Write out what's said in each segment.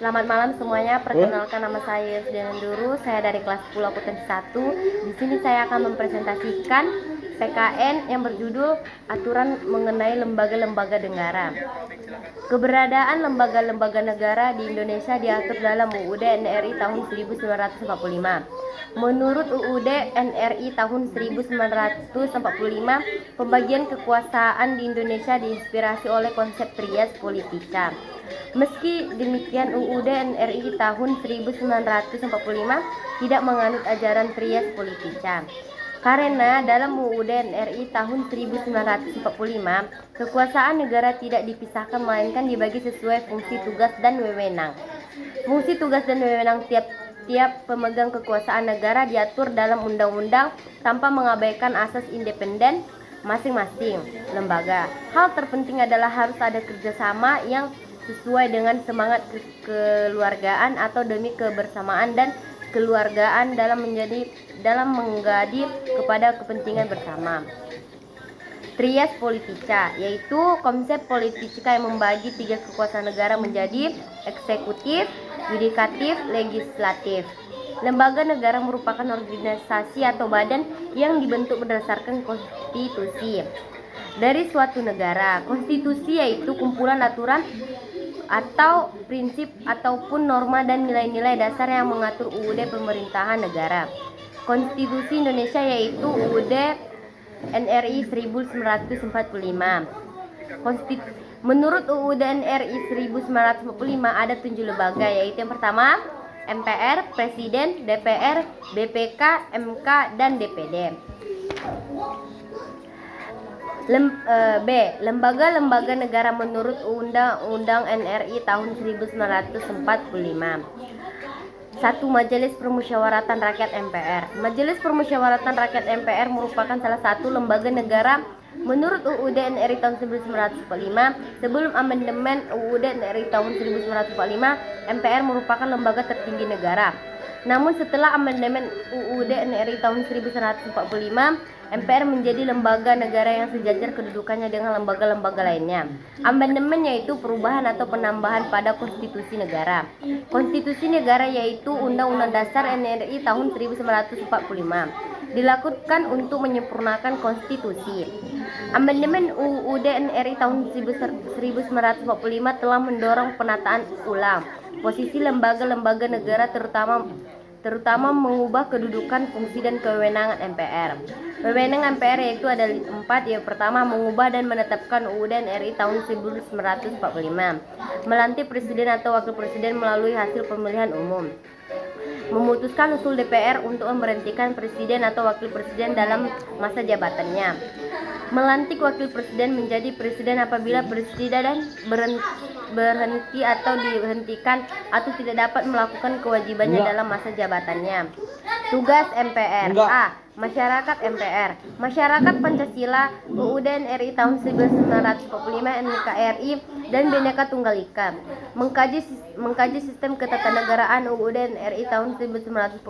Selamat malam semuanya. Perkenalkan, nama saya Yusdiana Duru. Saya dari kelas 10 akuntansi 1. Di sini saya akan mempresentasikan PKN yang berjudul Aturan Mengenai Lembaga-lembaga Negara. Keberadaan lembaga-lembaga negara di Indonesia diatur dalam UUD NRI tahun 1945. Menurut UUD NRI tahun 1945, pembagian kekuasaan di Indonesia diinspirasi oleh konsep trias politika. Meski demikian, UUD NRI tahun 1945 tidak menganut ajaran trias politika. Karena dalam UUD NRI tahun 1945, kekuasaan negara tidak dipisahkan melainkan dibagi sesuai fungsi, tugas, dan wewenang. Fungsi, tugas, dan wewenang tiap pemegang kekuasaan negara diatur dalam undang-undang tanpa mengabaikan asas independen masing-masing lembaga. Hal terpenting adalah harus ada kerjasama yang sesuai dengan semangat kekeluargaan atau demi kebersamaan dan keluargaan dalam menggadi kepada kepentingan bersama. Trias politika yaitu konsep politika yang membagi tiga kekuasaan negara menjadi eksekutif, yudikatif, legislatif. Lembaga negara merupakan organisasi atau badan yang dibentuk berdasarkan konstitusi dari suatu negara. Konstitusi yaitu kumpulan aturan atau prinsip ataupun norma dan nilai-nilai dasar yang mengatur UUD pemerintahan negara. Konstitusi Indonesia yaitu UUD NRI 1945. Menurut UUD NRI 1945 ada 7 lembaga, yaitu yang pertama MPR, Presiden, DPR, BPK, MK, dan DPD. B. Lembaga-lembaga negara menurut Undang-Undang NRI tahun 1945. 1. Majelis Permusyawaratan Rakyat MPR. Majelis Permusyawaratan Rakyat MPR merupakan salah satu lembaga negara menurut UUD NRI tahun 1945. Sebelum amandemen UUD NRI tahun 1945, MPR merupakan lembaga tertinggi negara. Namun setelah amandemen UUD NRI tahun 1945, MPR menjadi lembaga negara yang sejajar kedudukannya dengan lembaga-lembaga lainnya. Amandemen yaitu perubahan atau penambahan pada konstitusi negara. Konstitusi negara yaitu Undang-Undang Dasar NRI tahun 1945 dilakukan untuk menyempurnakan konstitusi. Amandemen UUD NRI tahun 1945 telah mendorong penataan ulang posisi lembaga-lembaga negara, terutama mengubah kedudukan, fungsi, dan kewenangan MPR. Wewenang MPR yaitu ada 4, yang pertama mengubah dan menetapkan UUD NRI tahun 1945, melantik presiden atau wakil presiden melalui hasil pemilihan umum, memutuskan usul DPR untuk memberhentikan presiden atau wakil presiden dalam masa jabatannya, melantik wakil presiden menjadi presiden apabila presiden berhenti atau dihentikan atau tidak dapat melakukan kewajibannya dalam masa jabatannya. Tugas MPR. A. Masyarakat MPR. Masyarakat Pancasila, UUD NRI tahun 1945, NKRI, dan Bhinneka Tunggal Ika. Mengkaji sistem ketatanegaraan UUD NRI tahun 1945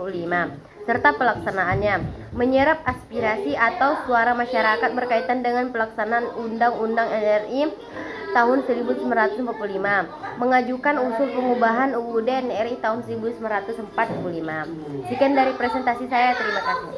serta pelaksanaannya. Menyerap aspirasi atau suara masyarakat berkaitan dengan pelaksanaan Undang-Undang NRI tahun 1945, mengajukan usul pengubahan UUD NRI tahun 1945. Sekian dari presentasi saya, terima kasih.